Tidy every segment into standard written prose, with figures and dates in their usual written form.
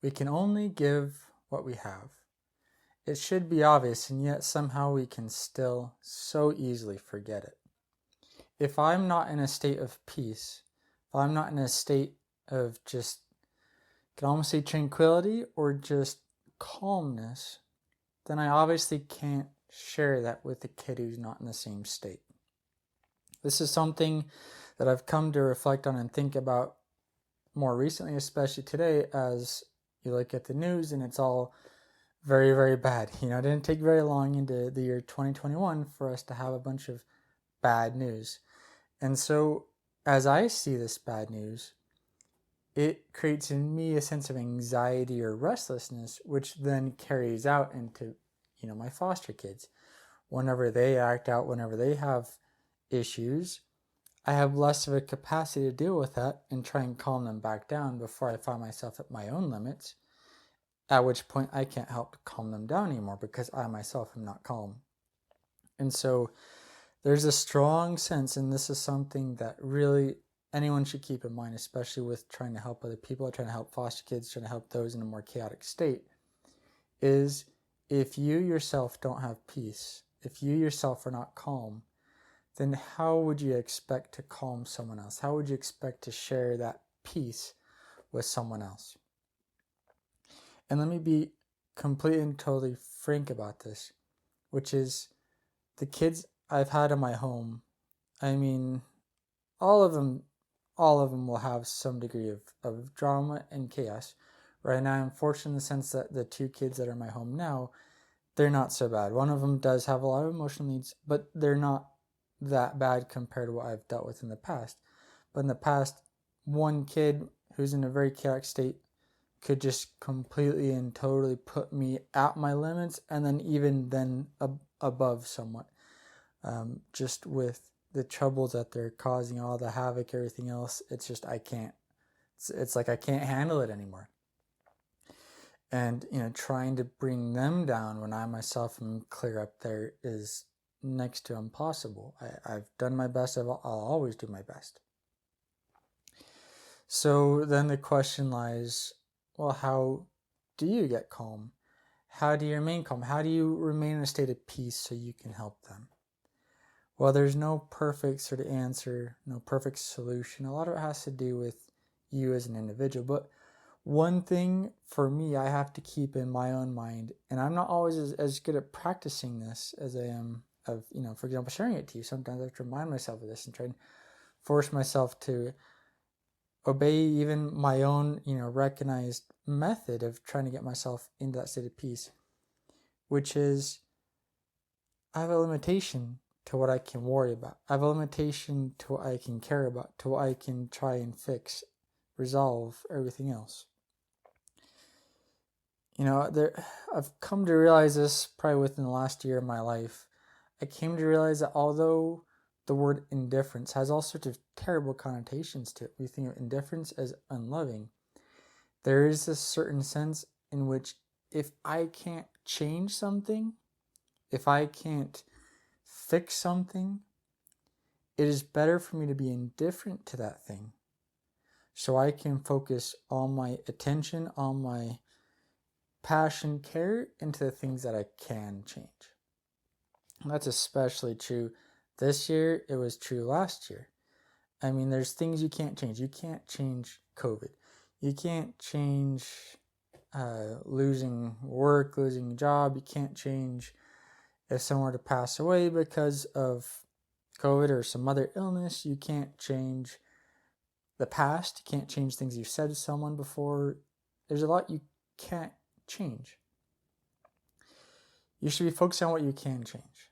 We can only give what we have. It should be obvious, and yet somehow we can still so easily forget it. If I'm not in a state of peace, if I'm not in a state of just, I can almost say tranquility or just calmness, then I obviously can't share that with a kid who's not in the same state. This is something that I've come to reflect on and think about more recently, especially today, as you look at the news and it's all very, very bad. It didn't take very long into the year 2021 for us to have a bunch of bad news. And so, as I see this bad news, it creates in me a sense of anxiety or restlessness, which then carries out into, my foster kids. Whenever they act out, whenever they have issues, I have less of a capacity to deal with that and try and calm them back down before I find myself at my own limits, at which point I can't help calm them down anymore because I myself am not calm. And so there's a strong sense, and this is something that really anyone should keep in mind, especially with trying to help other people, trying to help foster kids, trying to help those in a more chaotic state, is if you yourself don't have peace, if you yourself are not calm, then how would you expect to calm someone else? How would you expect to share that peace with someone else? And let me be completely and totally frank about this, which is the kids I've had in my home, I mean, all of them will have some degree of drama and chaos. Right now, I'm fortunate in the sense that the two kids that are in my home now, they're not so bad. One of them does have a lot of emotional needs, but they're not that bad compared to what I've dealt with in the past. But in the past, one kid who's in a very chaotic state could just completely and totally put me at my limits, and then even then above somewhat. Just with the troubles that they're causing, all the havoc, everything else, it's just I can't. It's like I can't handle it anymore. And trying to bring them down when I myself am clear up there is next to impossible. I've done my best. I'll always do my best. So then the question lies, well, how do you get calm? How do you remain calm? How do you remain in a state of peace so you can help them? Well, there's no perfect sort of answer, no perfect solution. A lot of it has to do with you as an individual. But one thing for me, I have to keep in my own mind, and I'm not always as good at practicing this as I am of, for example, sharing it to you. Sometimes I have to remind myself of this and try and force myself to obey even my own, recognized method of trying to get myself into that state of peace, which is I have a limitation to what I can worry about. I have a limitation to what I can care about, to what I can try and fix, resolve, everything else. I've come to realize this probably within the last year of my life. I came to realize that although the word indifference has all sorts of terrible connotations to it, we think of indifference as unloving. There is a certain sense in which if I can't change something, if I can't fix something, it is better for me to be indifferent to that thing so I can focus all my attention, all my passion, care into the things that I can change. And that's especially true this year. It was true last year. I mean, there's things you can't change. You can't change COVID. You can't change losing work, losing a job. You can't change if someone were to pass away because of COVID or some other illness. You can't change the past. You can't change things you've said to someone before. There's a lot you can't change. You should be focusing on what you can change.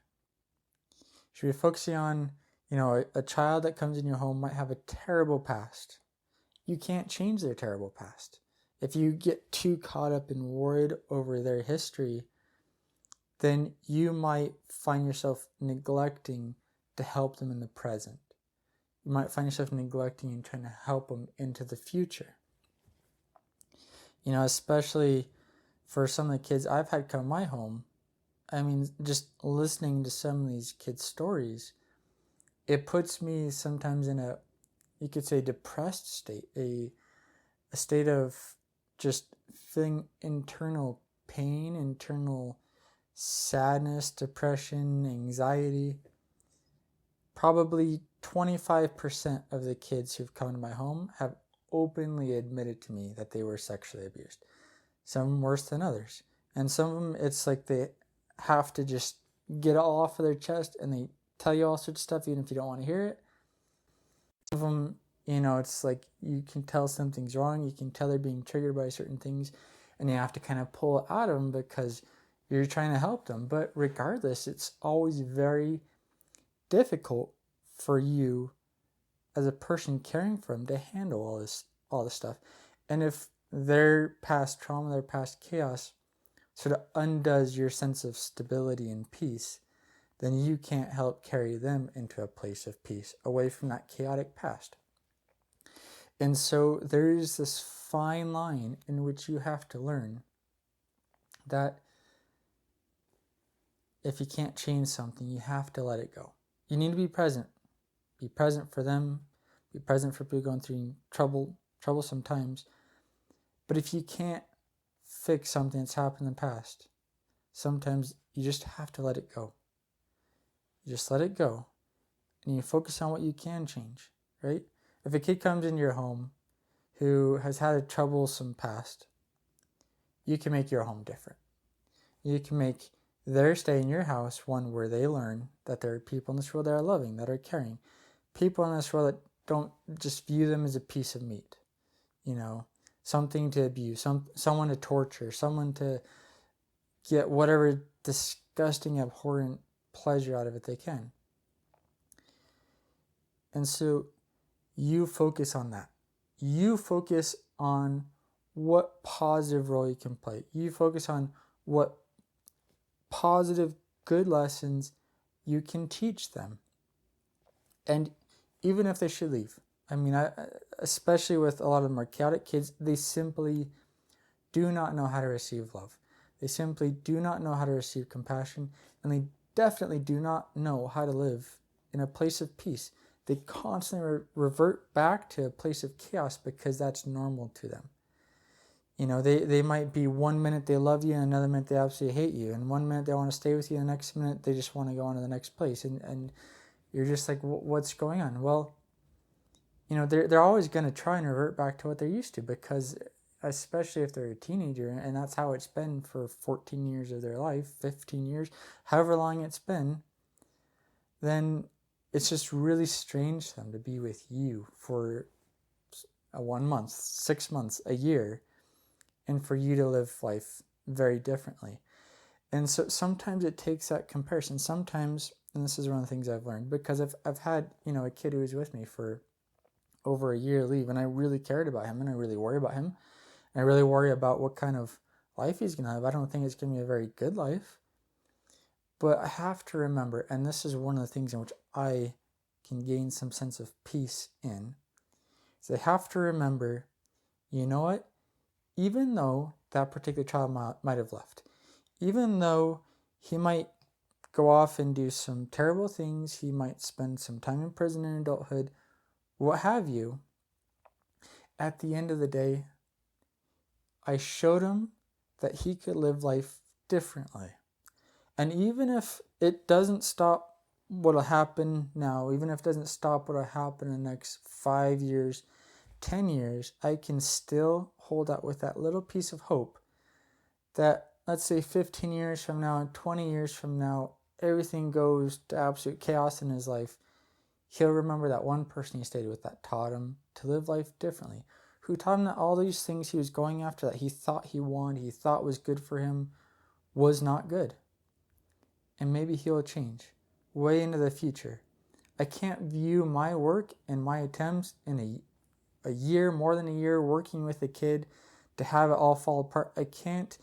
You should be focusing on, a child that comes in your home might have a terrible past. You can't change their terrible past. If you get too caught up and worried over their history, then you might find yourself neglecting to help them in the present. You might find yourself neglecting and trying to help them into the future. Especially for some of the kids I've had come to my home, I mean, just listening to some of these kids' stories, it puts me sometimes in a, you could say, depressed state, a state of just feeling internal pain, internal sadness, depression, anxiety. Probably 25% of the kids who've come to my home have openly admitted to me that they were sexually abused. Some worse than others. And some of them, it's like they have to just get it all off of their chest, and they tell you all sorts of stuff even if you don't want to hear it. Some of them, it's like you can tell something's wrong. You can tell they're being triggered by certain things, and you have to kind of pull it out of them because you're trying to help them. But regardless, it's always very difficult for you as a person caring for them to handle all this stuff. And if their past trauma, their past chaos sort of undoes your sense of stability and peace, then you can't help carry them into a place of peace away from that chaotic past. And so there is this fine line in which you have to learn that if you can't change something, you have to let it go. You need to be present. Be present for them. Be present for people going through troublesome times. But if you can't fix something that's happened in the past, sometimes you just have to let it go. You just let it go, and you focus on what you can change, right? If a kid comes into your home who has had a troublesome past, you can make your home different. You can make their stay in your house one where they learn that there are people in this world that are loving, that are caring. People in this world that don't just view them as a piece of meat, something to abuse, someone to torture, someone to get whatever disgusting, abhorrent pleasure out of it they can. And so you focus on that. You focus on what positive role you can play. You focus on what positive, good lessons you can teach them. And even if they should leave, especially with a lot of the more chaotic kids, they simply do not know how to receive love. They simply do not know how to receive compassion, and they definitely do not know how to live in a place of peace. They constantly revert back to a place of chaos because that's normal to them. They might be 1 minute they love you, and another minute they absolutely hate you, and 1 minute they want to stay with you, and the next minute they just want to go on to the next place, and you're just like, what's going on? Well, they're always going to try and revert back to what they're used to, because especially if they're a teenager, and that's how it's been for 14 years of their life, 15 years, however long it's been, then it's just really strange to them to be with you for 1 month, 6 months, a year, and for you to live life very differently. And so sometimes it takes that comparison. Sometimes, and this is one of the things I've learned, because I've had, a kid who was with me for over a year leave, and I really cared about him, and I really worry about him. And I really worry about what kind of life he's going to have. I don't think it's going to be a very good life. But I have to remember, and this is one of the things in which I can gain some sense of peace in, is I have to remember, you know what? Even though that particular child might have left, even though he might go off and do some terrible things, he might spend some time in prison in adulthood, what have you, at the end of the day, I showed him that he could live life differently. And even if it doesn't stop what'll happen now, even if it doesn't stop what'll happen in the next 5 years, 10 years, I can still hold out with that little piece of hope that, let's say 15 years from now and 20 years from now, everything goes to absolute chaos in his life. He'll remember that one person he stayed with that taught him to live life differently, who taught him that all these things he was going after, that he thought he wanted, he thought was good for him, was not good. And maybe he'll change way into the future. I can't view my work and my attempts in a year, more than a year, working with a kid to have it all fall apart. I can't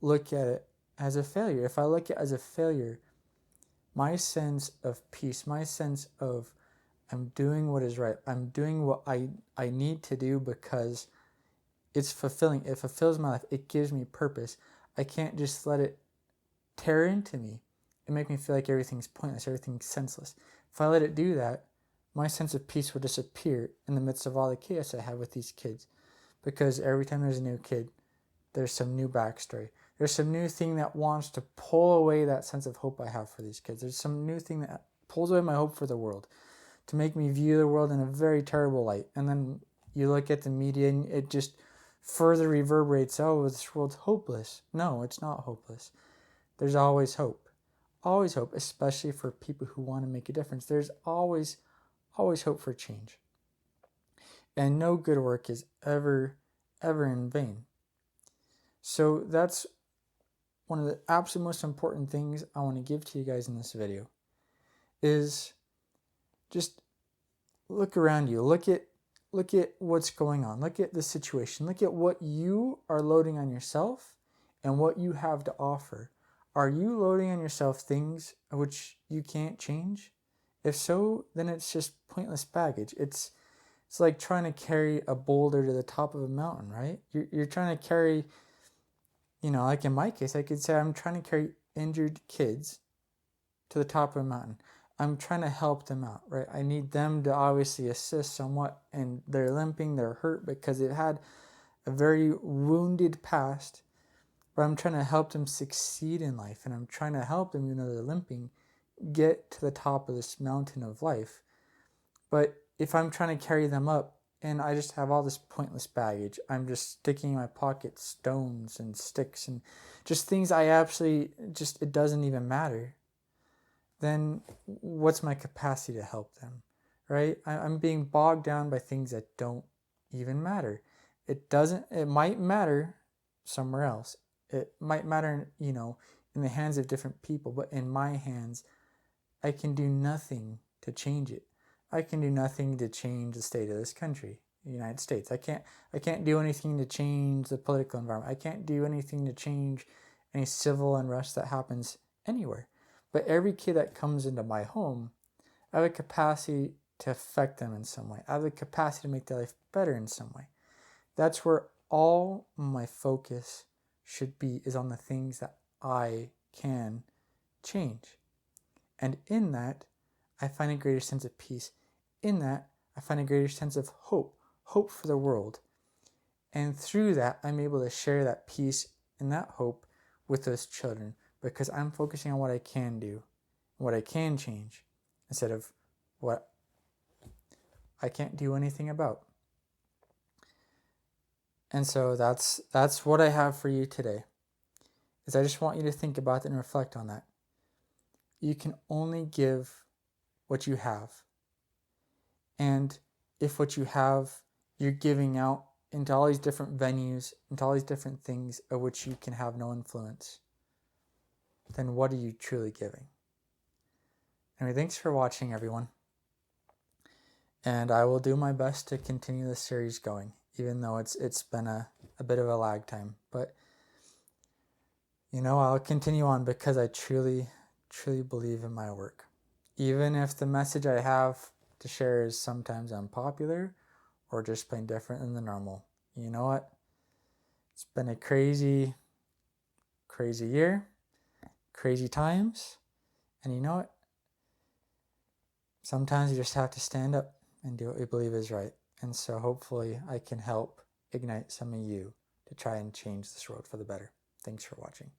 look at it as a failure. If I look at it as a failure, my sense of peace, my sense of I'm doing what is right, I'm doing what I need to do because it's fulfilling, it fulfills my life, it gives me purpose. I can't just let it tear into me and make me feel like everything's pointless, everything's senseless. If I let it do that, my sense of peace will disappear in the midst of all the chaos I have with these kids. Because every time there's a new kid, there's some new backstory. There's some new thing that wants to pull away that sense of hope I have for these kids. There's some new thing that pulls away my hope for the world, to make me view the world in a very terrible light. And then you look at the media and it just further reverberates, oh, this world's hopeless. No, it's not hopeless. There's always hope. Always hope, especially for people who want to make a difference. There's always hope for change. And no good work is ever in vain. So that's one of the absolute most important things I want to give to you guys in this video is just look around you. Look at what's going on. Look at the situation. Look at what you are loading on yourself and what you have to offer. Are you loading on yourself things which you can't change? If so, then it's just pointless baggage. It's like trying to carry a boulder to the top of a mountain, right? You're trying to carry, like in my case, I could say I'm trying to carry injured kids to the top of a mountain. I'm trying to help them out, right? I need them to obviously assist somewhat, and they're limping, they're hurt because they've had a very wounded past, but I'm trying to help them succeed in life, and I'm trying to help them, even though they're limping, get to the top of this mountain of life. But if I'm trying to carry them up and I just have all this pointless baggage, I'm just sticking in my pocket stones and sticks and just things I absolutely it doesn't even matter, then what's my capacity to help them, right? I'm being bogged down by things that don't even matter. It might matter somewhere else. It might matter, in the hands of different people, but in my hands, I can do nothing to change it. I can do nothing to change the state of this country, the United States. I can't do anything to change the political environment. I can't do anything to change any civil unrest that happens anywhere. But every kid that comes into my home, I have a capacity to affect them in some way. I have the capacity to make their life better in some way. That's where all my focus should be, is on the things that I can change. And in that, I find a greater sense of peace. In that, I find a greater sense of hope for the world. And through that, I'm able to share that peace and that hope with those children, because I'm focusing on what I can do, what I can change, instead of what I can't do anything about. And so that's what I have for you today, is I just want you to think about that and reflect on that. You can only give what you have. And if what you have, you're giving out into all these different venues, into all these different things of which you can have no influence, then what are you truly giving? Anyway, thanks for watching, everyone. And I will do my best to continue this series going, even though it's been a bit of a lag time. But, I'll continue on because I truly believe in my work. Even if the message I have to share is sometimes unpopular or just plain different than the normal. You know what? It's been a crazy year, crazy times, and you know what? Sometimes you just have to stand up and do what we believe is right. And so hopefully I can help ignite some of you to try and change this world for the better. Thanks for watching.